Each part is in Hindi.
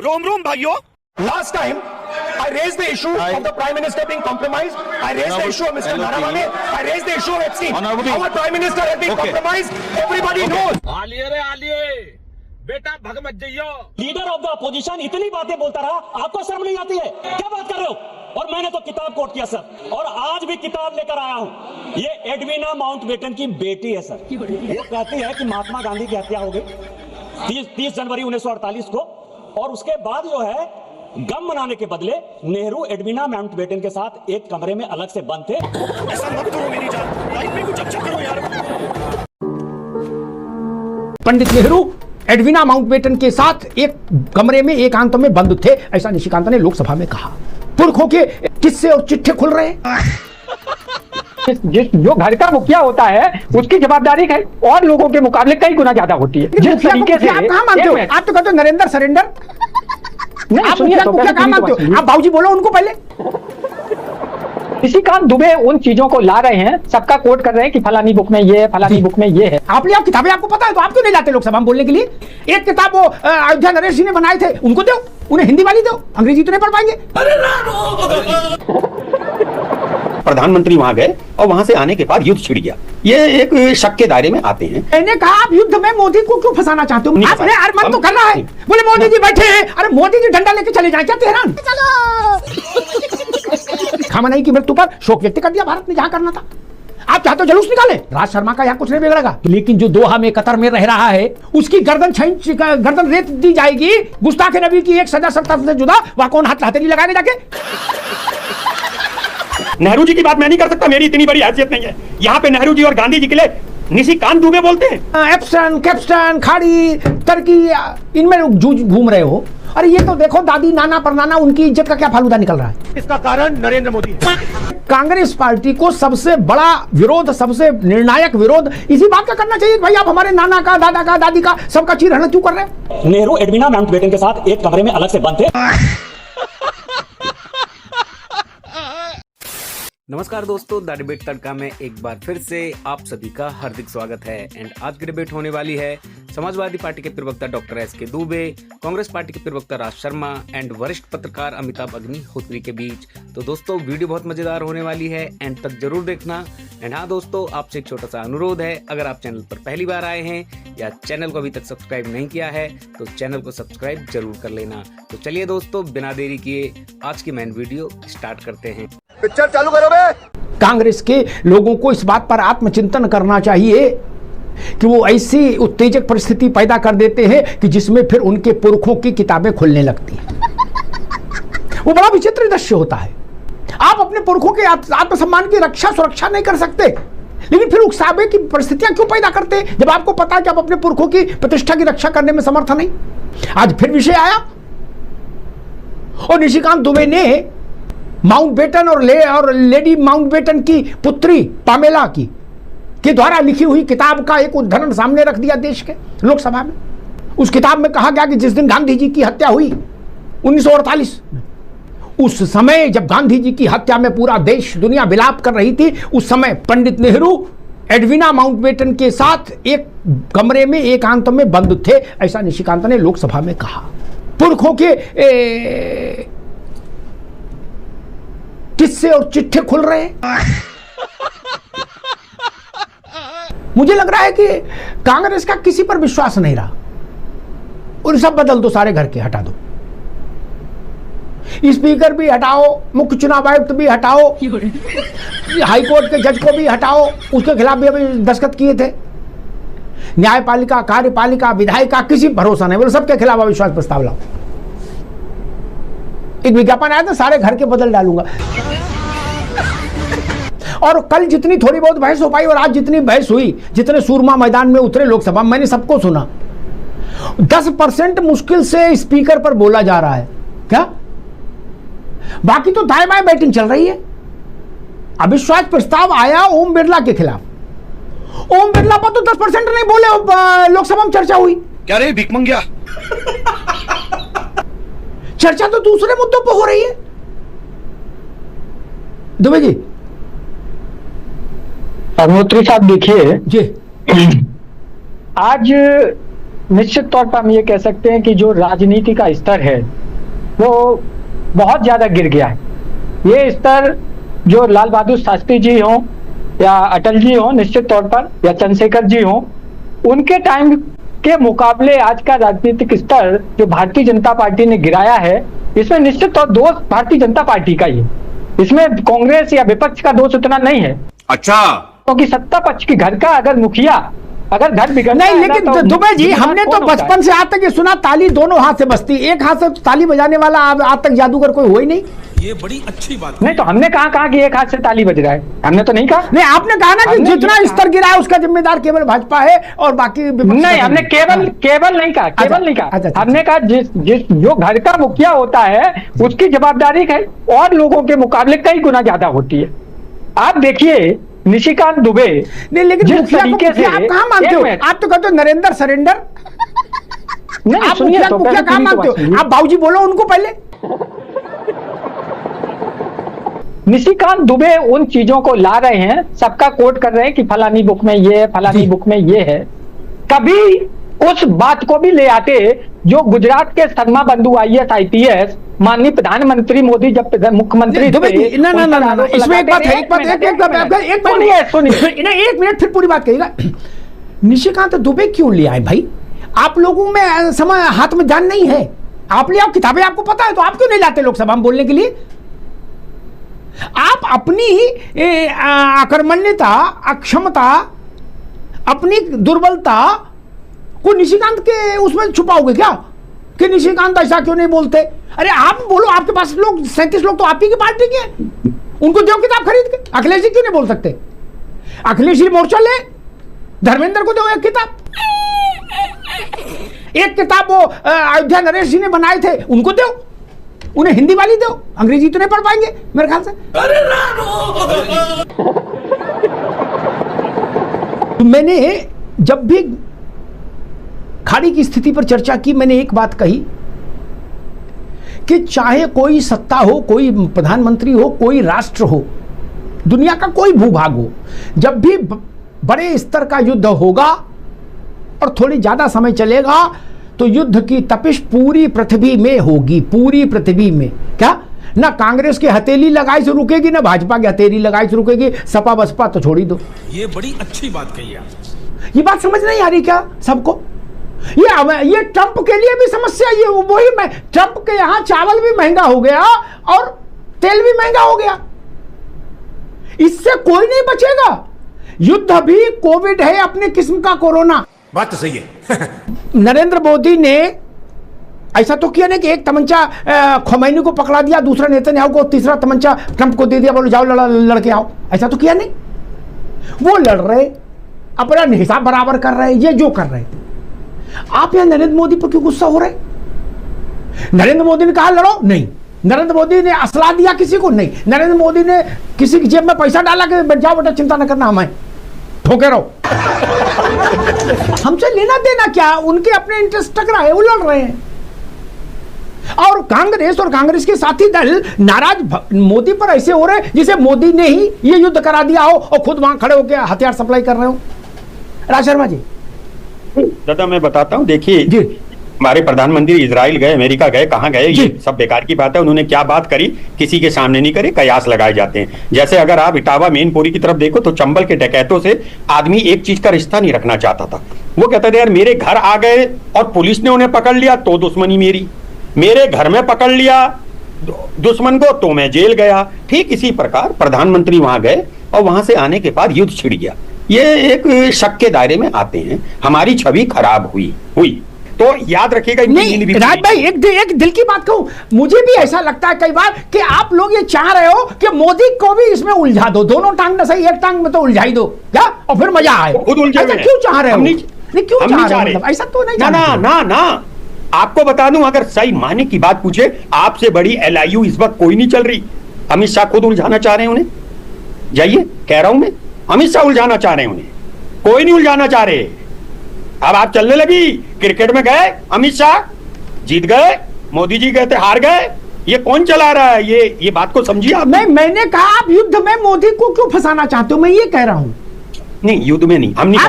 रोम रोम भाइयों। Last time, I raised the issue of the Prime Minister being compromised. I raised the issue of Mr. Naravane. I raised the issue of FC. Our Prime Minister has been compromised. Everybody knows. आलिए रे आलिए, बेटा भग मत जाइयो। लीडर ऑफ द अपोजिशन इतनी बातें बोलता रहा, आपको शर्म नहीं आती है? क्या बात कर रहे हो? और मैंने तो किताब कोट किया सर, और आज भी किताब लेकर आया हूँ। ये एडविना माउंटबेटन की बेटी है सर। वो कहती है कि महात्मा गांधी की हत्या हो गई 30 जनवरी 1948 को, और उसके बाद जो है गम मनाने के बदले नेहरू एडविना माउंटबेटन के साथ एक कमरे में अलग से बंद थे। ऐसा मत करो मेरी जान, लाइफ में कुछ अच्छा करो यार। पंडित नेहरू एडविना माउंटबेटन के साथ एक कमरे में एकांत में बंद थे, ऐसा निशिकांत ने लोकसभा में कहा। पुरखों के किस्से और चिट्ठे खुल रहे हैं। जो घर का मुखिया होता है उसकी जवाबदारी है और लोगों के मुकाबले कई गुना ज्यादा होती है। जिस तरीके से आप कहाँ मानते हो? आप तो कहते हो नरेंद्र सरेंडर। आप मुखिया कहाँ मानते हो? आप बाबूजी बोलो उनको पहले। निशिकांत दुबे उन चीजों को ला रहे हैं, सबका कोट कर रहे हैं कि फलानी बुक में ये है, फलानी बुक में ये है। आप किताबें आपको पता है तो आप क्यों नहीं लाते लोकसभा में बोलने के लिए? एक किताब वो अयोध्या नरेश जी ने बनाए थे, उनको दो, उन्हें हिंदी वाली दो, अंग्रेजी तो नहीं पढ़ पाएंगे। प्रधानमंत्री वहां गए और वहां से आने के बाद युद्ध छिड़ गया। ये एक शक के दायरे में आते हैं। मैंने कहा आप युद्ध में मोदी को क्यों फंसाना चाहते हो? आपने मन तो कर रहा है, बोले मोदी जी बैठे हैं, अरे मोदी जी डंडा लेके चले जाए क्या तेहरान? खामनेई की मृत्यु पर शोक व्यक्त कर दिया भारत ने, जहां करना था। आप चाहते हो जलूस निकाले? राज शर्मा का यहाँ कुछ नहीं बिगड़ेगा, लेकिन जो दोहा में कतर में रह रहा है उसकी गर्दन रेत दी जाएगी। गुस्ताखे नबी की एक सजा सरतफ से जुदा, वहां कौन हाथ हथेली लगाएगा जाके? नेहरू जी की बात मैं नहीं कर सकता, मेरी इतनी बड़ी हैसियत नहीं है। यहाँ पे नेहरू जी और गांधी जी के लिए निशिकांत दुबे बोलते हैं। एप्सन, कैप्स्टन, खाड़ी, टर्की, इनमें घूम रहे हो। अरे ये तो देखो दादी नाना परनाना, उनकी इज्जत का क्या फालूदा निकल रहा है। इसका कारण नरेंद्र मोदी है। कांग्रेस पार्टी को सबसे बड़ा विरोध, सबसे निर्णायक विरोध इसी बात का करना चाहिए कि भाई आप हमारे नाना का, दादा का, दादी का सबका चीरहरण क्यों कर रहे हैं? नेहरू एडविना माउंटबेटन के साथ एक कमरे में अलग से बंद थे। नमस्कार दोस्तों, द डिबेट तड़का में एक बार फिर से आप सभी का हार्दिक स्वागत है। एंड आज की डिबेट होने वाली है समाजवादी पार्टी के प्रवक्ता doctor S K. Dubey, Congress party के प्रवक्ता राज शर्मा एंड वरिष्ठ पत्रकार अमिताभ अग्निहोत्री के बीच। तो दोस्तों वीडियो बहुत मजेदार होने वाली है, एंड तक जरूर देखना। एंड हाँ दोस्तों, आपसे एक छोटा सा अनुरोध है, अगर आप चैनल पर पहली बार आए हैं या चैनल को अभी तक सब्सक्राइब नहीं किया है तो चैनल को सब्सक्राइब जरूर कर लेना। तो चलिए दोस्तों, बिना देरी किए आज की मेन वीडियो स्टार्ट करते हैं। पिक्चर चालू करो बे। कांग्रेस के लोगों को इस बात पर आत्मचिंतन करना चाहिए कि वो ऐसी उत्तेजक परिस्थिति पैदा कर देते हैं कि जिसमें फिर उनके पुरखों की किताबें खुलने लगती हैं। वो बड़ा विचित्र दृश्य होता है। आप अपने पुरखों के आत्मसम्मान की रक्षा सुरक्षा नहीं कर सकते, लेकिन फिर उकसावे की परिस्थितियां क्यों पैदा करते हैं जब आपको पता है कि आप अपने पुरखों की प्रतिष्ठा की रक्षा करने में समर्थ नहीं। आज फिर विषय आया और निशिकांत दुबे ने माउंटबेटन और लेडी माउंटबेटन की पुत्री पामेला के द्वारा लिखी हुई किताब का एक उद्धरण सामने रख दिया देश के लोकसभा में। उस किताब में कहा गया कि जिस दिन गांधी जी की हत्या हुई 1948 में, उस समय जब गांधी जी की हत्या में पूरा देश दुनिया विलाप कर रही थी, उस समय पंडित नेहरू एडविना माउंटबेटन के साथ एक कमरे में एकांत में बंद थे, ऐसा निशिकांत ने लोकसभा में कहा। पुरखों के किस्से और चिट्ठे खुल रहे हैं। मुझे लग रहा है कि कांग्रेस का किसी पर विश्वास नहीं रहा, और सब बदल दो, सारे घर के हटा दो, स्पीकर भी हटाओ, मुख्य चुनाव आयुक्त भी हटाओ, हाईकोर्ट के जज को भी हटाओ, उसके खिलाफ भी अभी दस्तखत किए थे, न्यायपालिका, कार्यपालिका, विधायिका, किसी भरोसा नहीं, बोले सबके खिलाफ अविश्वास प्रस्ताव लाओ। एक विज्ञापन आया था, सारे घर के बदल डालूंगा। और कल जितनी थोड़ी बहुत बहस हो पाई और आज जितनी बहस हुई, जितने सूरमा मैदान में उतरे लोकसभा, मैंने सबको सुना। 10% मुश्किल से स्पीकर पर बोला जा रहा है क्या, बाकी तो दाएं बाएं बैटिंग चल रही है। अविश्वास प्रस्ताव आया ओम बिरला के खिलाफ, ओम बिरला पर तो 10% नहीं बोले, लोकसभा में चर्चा हुई। क्या रे भीख मंगिया? चर्चा तो दूसरे मुद्दों पर हो रही है। दुबे जी, अग्निहोत्री साहब देखिए जी, आज निश्चित तौर पर हम ये कह सकते हैं कि जो राजनीति का स्तर है वो बहुत ज्यादा गिर गया है। ये स्तर जो लाल बहादुर शास्त्री जी हों या अटल जी हों निश्चित तौर पर, या चंद्रशेखर जी हों, उनके टाइम के मुकाबले आज का राजनीतिक स्तर जो भारतीय जनता पार्टी ने गिराया है, इसमें निश्चित तौर दोष भारतीय जनता पार्टी का ही है। इसमें कांग्रेस या विपक्ष का दोष उतना नहीं है। अच्छा, क्योंकि सत्ता पक्ष की घर का अगर मुखिया अगर घर बिगड़ नहीं, लेकिन दुबे जी हमने तो बचपन से आज तक ये सुना ताली दोनों हाथ से बजती, एक हाथ से तो ताली बजाने वाला आज तक जादूगर कोई हुआ ही नहीं। ये बड़ी अच्छी बात नहीं, तो हमने कहा कि एक हाथ से ताली बज रहा है, हमने तो नहीं कहा। नहीं, आपने कहा ना कि जितना स्तर गिरा है उसका जिम्मेदार केवल भाजपा है और बाकी नहीं, हमने केवल नहीं कहा, केवल नहीं कहा। हमने कहा जिस जो घर का मुखिया होता है उसकी जवाबदारी है और लोगों के मुकाबले कई गुना ज्यादा होती है। आप देखिए निशिकांत दुबे, नहीं, लेकिन मुखिया को आप कहाँ मानते हो? आप तो कहते हो नरेंद्र सरेंडर। नहीं, आप मुखिया कहाँ मानते हो? आप बाबूजी बोलो उनको पहले। निशिकांत दुबे उन चीजों को ला रहे हैं, सबका कोट कर रहे हैं कि फलानी बुक में ये है, फलानी बुक में ये है। कभी उस बात को भी ले आते जो गुजरात के शर्मा बंधु IAS IPS माननीय प्रधानमंत्री मोदी जब मुख्यमंत्री थे। ना, इसमें एक बात है, एक मिनट फिर पूरी बात कहिएगा। निशिकांत दुबे क्यों ले आए भाई? आप लोगों में समय हाथ में जान नहीं है, आप ले आओ किताबें, आपको पता है, तो आप क्यों नहीं लाते लोकसभा में बोलने के लिए? आप अपनी अकर्मण्यता, अक्षमता, अपनी दुर्बलता को निशिकांत के उसमें छुपाओगे क्या कि निशिकांत ऐसा क्यों नहीं बोलते? अरे आप बोलो, आपके पास लोग 37 लोग तो आप ही की पार्टी के हैं, उनको दो किताब खरीद के। अखिलेश जी क्यों नहीं बोल सकते? अखिलेश जी मोर्चा ले, धर्मेंद्र को दो एक किताब, एक किताब वो अयोध्या नरेश जी ने बनाए थे उनको दो, उन्हें हिंदी वाली दो, अंग्रेजी तो नहीं पढ़ पाएंगे मेरे ख्याल से। मैंने जब भी खाड़ी की स्थिति पर चर्चा की, मैंने एक बात कही कि चाहे कोई सत्ता हो, कोई प्रधानमंत्री हो, कोई राष्ट्र हो, दुनिया का कोई भूभाग हो, जब भी बड़े स्तर का युद्ध होगा और थोड़ी ज्यादा समय चलेगा तो युद्ध की तपिश पूरी पृथ्वी में होगी, पूरी पृथ्वी में। क्या ना कांग्रेस की हथेली लगाई से रुकेगी, ना भाजपा की हथेली लगाई से रुकेगी, सपा बसपा तो छोड़ ही दो। ये बड़ी अच्छी बात कही आप। ये बात समझ नहीं आ रही क्या सबको? ये ट्रंप के लिए भी समस्या, ये वही ट्रंप के यहां चावल भी महंगा हो गया और तेल भी महंगा हो गया, इससे कोई नहीं बचेगा। युद्ध भी कोविड है, अपने किस्म का कोरोना। बात तो सही है। नरेंद्र मोदी ने ऐसा तो किया नहीं कि एक तमंचा खोमैनी को पकड़ा दिया, दूसरा नेतन्याहू को, तीसरा तमंचा ट्रंप को दे दिया, बोलो जाओ लड़के आओ। ऐसा तो किया नहीं, वो लड़ रहे, अपना हिसाब बराबर कर रहे, ये जो कर रहे। आप यहां नरेंद्र मोदी पर क्यों गुस्सा हो रहे? नरेंद्र मोदी ने कहा लड़ो, नहीं। नरेंद्र मोदी ने असला दिया किसी को, नहीं। नरेंद्र मोदी ने किसी की जेब में पैसा डाला कि बैठ जाओ बेटा, चिंता न करना, हमें ठोके रहो। हमसे लेना देना क्या? उनके अपने इंटरेस्ट टकरा है, वो लड़ रहे हैं। और कांग्रेस और कांग्रेस के साथी दल नाराज मोदी पर ऐसे हो रहे हैं जिसे मोदी ने ही ये युद्ध करा दिया हो और खुद वहां खड़े होकर हथियार सप्लाई कर रहे हो। राज शर्मा जी। दादा मैं बताता हूँ, देखिए हमारे प्रधानमंत्री इजराइल गए, अमेरिका गए, कहाँ गए, ये सब बेकार की बात है। उन्होंने क्या बात करी किसी के सामने नहीं करे, कयास लगाए जाते हैं। जैसे अगर आप इटावा मेनपुरी की तरफ देखो तो चंबल के डकैतों से आदमी एक चीज का रिश्ता नहीं रखना चाहता था। वो कहता था यार मेरे घर आ गए और पुलिस ने उन्हें पकड़ लिया तो दुश्मनी मेरी, मेरे घर में पकड़ लिया दुश्मन को तो मैं जेल गया। ठीक इसी प्रकार प्रधानमंत्री वहां गए और वहां से आने के बाद युद्ध छिड़ गया। ये एक शक के दायरे में आते हैं। हमारी छवि खराब हुई तो याद रखिएगा। नहीं राज भाई, एक दिल की बात कहूं, मुझे भी ऐसा लगता है कई बार कि आप लोग ये चाह रहे हो कि मोदी को भी इसमें उलझा दो, दोनों टांग न सही एक टांग में तो उलझा ही दो क्या, और फिर मजा आए। खुद उलझे ऐसा क्यों चाह रहे हो? नहीं क्यों चाह रहे हो? ऐसा तो नहीं। ना आपको बता दूं, अगर सही माने की बात पूछे, आपसे बड़ी LIU इस वक्त कोई नहीं चल रही। अमित शाह खुद उलझाना चाह रहे हैं उन्हें, जाइए कह रहा हूं मैं, अमित शाह उलझाना चाह रहे हैं उन्हें, कोई नहीं उलझाना चाह रहे। अब आप चलने लगी, क्रिकेट में गए अमित शाह जीत गए, मोदी जी गए थे हार गए, ये कौन चला रहा है? ये बात को समझिए आप। मैंने कहा आप युद्ध में मोदी को क्यों फंसाना चाहते हो, मैं ये कह रहा हूं। नहीं युद्ध में नहीं, हम नहीं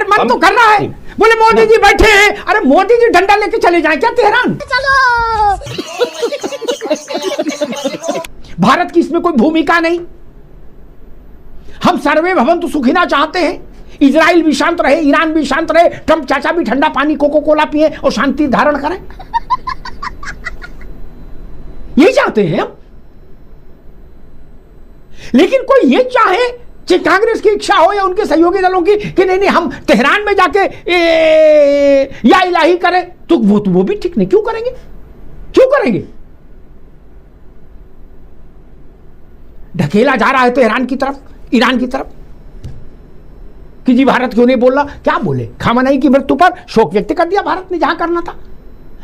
मन तो कर रहा है, बोले मोदी जी बैठे हैं, अरे मोदी जी डंडा लेके चले जाएं क्या तेहरान? भारत की इसमें कोई भूमिका नहीं। हम सर्वे भवन्तु सुखिना चाहते हैं, इजराइल भी शांत रहे, ईरान भी शांत रहे, ट्रंप चाचा भी ठंडा पानी कोको कोला पिए और शांति धारण करें, यही चाहते हैं हम। लेकिन कोई ये चाहे, चाहे कांग्रेस की इच्छा हो या उनके सहयोगी दलों की, कि नहीं नहीं हम तेहरान में जाके या इलाही करें, तो वो भी ठीक नहीं। क्यों करेंगे? क्यों करेंगे? ढकेला जा रहा है तेहरान की तरफ, ईरान की तरफ, कि जी भारत क्यों नहीं बोल रहा। क्या बोले? खामनेई की मृत्यु पर शोक व्यक्त कर दिया भारत ने, जहां करना था।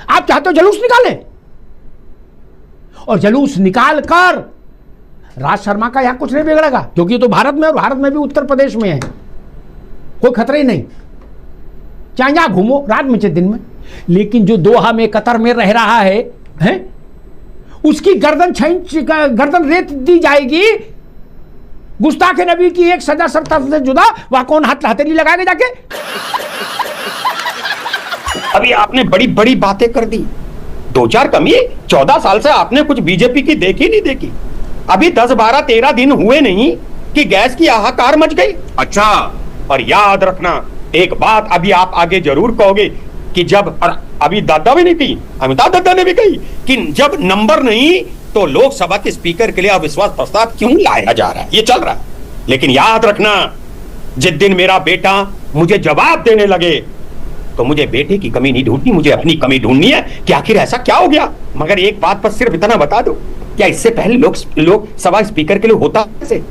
आप चाहते हो जुलूस निकालें, और जुलूस निकाल कर राज शर्मा का यहां कुछ नहीं बिगड़ेगा, क्योंकि तो भारत में, और भारत में भी उत्तर प्रदेश में है, कोई खतरा ही नहीं, चाहे जहां घूमो रात में चाहे दिन में। लेकिन जो दोहा में, कतर में रह रहा है उसकी गर्दन रेत दी जाएगी। गुस्ताखे नबी की एक सजा सरता से जुदा, वह कौन हाथ हथेली लगाएगा जाके? अभी आपने बड़ी बड़ी बातें कर दी, 2-4 कमी। 14 साल से आपने कुछ बीजेपी की देखी नहीं देखी। अभी 10, 12, 13 दिन हुए नहीं कि गैस की हाहाकार मच गई। अच्छा, और याद रखना एक बात, अभी आप आगे जरूर कहोगे कि जब, और अभी दादा भी नहीं कही, अमिताभ दादा ने भी कही कि जब नंबर नहीं तो लोकसभा के स्पीकर के लिए अविश्वास प्रस्ताव क्यों लाया जा रहा है, ये चल रहा है। लेकिन याद रखना, जिस दिन मेरा बेटा मुझे जवाब देने लगे तो मुझे बेटे की कमी नहीं ढूंढनी, मुझे अपनी कमी ढूंढनी है कि आखिर ऐसा क्या हो गया। मगर एक बात पर सिर्फ इतना बता दो, क्या इससे पहले लोकसभा स्पीकर के लिए होता कैसे?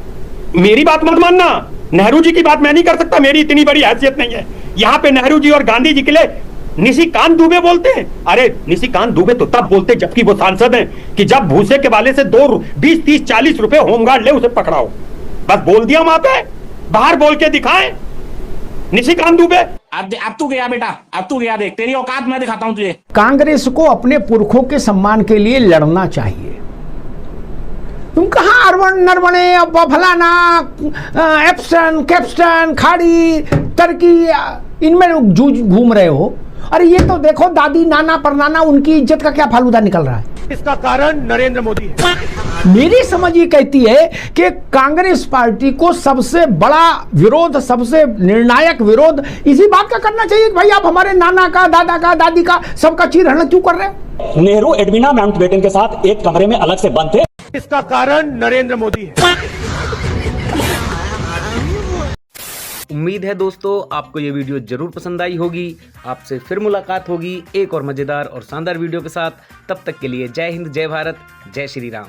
मेरी बात मत मानना, नेहरू जी की बात मैं नहीं कर सकता, मेरी इतनी बड़ी हैसियत नहीं है। यहाँ पे नेहरू जी और गांधी जी के लिए निशिकांत दुबे बोलते हैं। अरे निशिकांत दुबे तो तब बोलते जबकि वो सांसद हैं कि जब भूसे के वाले से 20, 30, 40 रुपए होमगार्ड ले उसे पकड़ाओ। बस बोल दिया वहां पे, बाहर बोल के दिखाएं। निशिकांत दुबे, अब तू गया बेटा, अब तू गया, देख तेरी औकात मैं दिखाता हूं तुझे। कांग्रेस को अपने पुरखों के सम्मान के लिए लड़ना चाहिए। तुम कहां अरवन नरवणे, फलाना, एप्सन, कैप्स्टन, खाड़ी, टर्की, इनमें घूम रहे हो। अरे ये तो देखो, दादी, नाना, परनाना, उनकी इज्जत का क्या फालूदा निकल रहा है। इसका कारण नरेंद्र मोदी है। मेरी समझ ये कहती है कि कांग्रेस पार्टी को सबसे बड़ा विरोध, सबसे निर्णायक विरोध इसी बात का करना चाहिए कि भाई आप हमारे नाना का, दादा का, दादी का, सबका चीरहरण क्यों कर रहे हो? नेहरू एडवीना माउंटबेटन के साथ एक कमरे में अलग से बंद थे। इसका कारण नरेंद्र मोदी है। उम्मीद है दोस्तों आपको ये वीडियो जरूर पसंद आई होगी। आपसे फिर मुलाकात होगी एक और मजेदार और शानदार वीडियो के साथ। तब तक के लिए जय हिंद, जय भारत, जय श्री राम।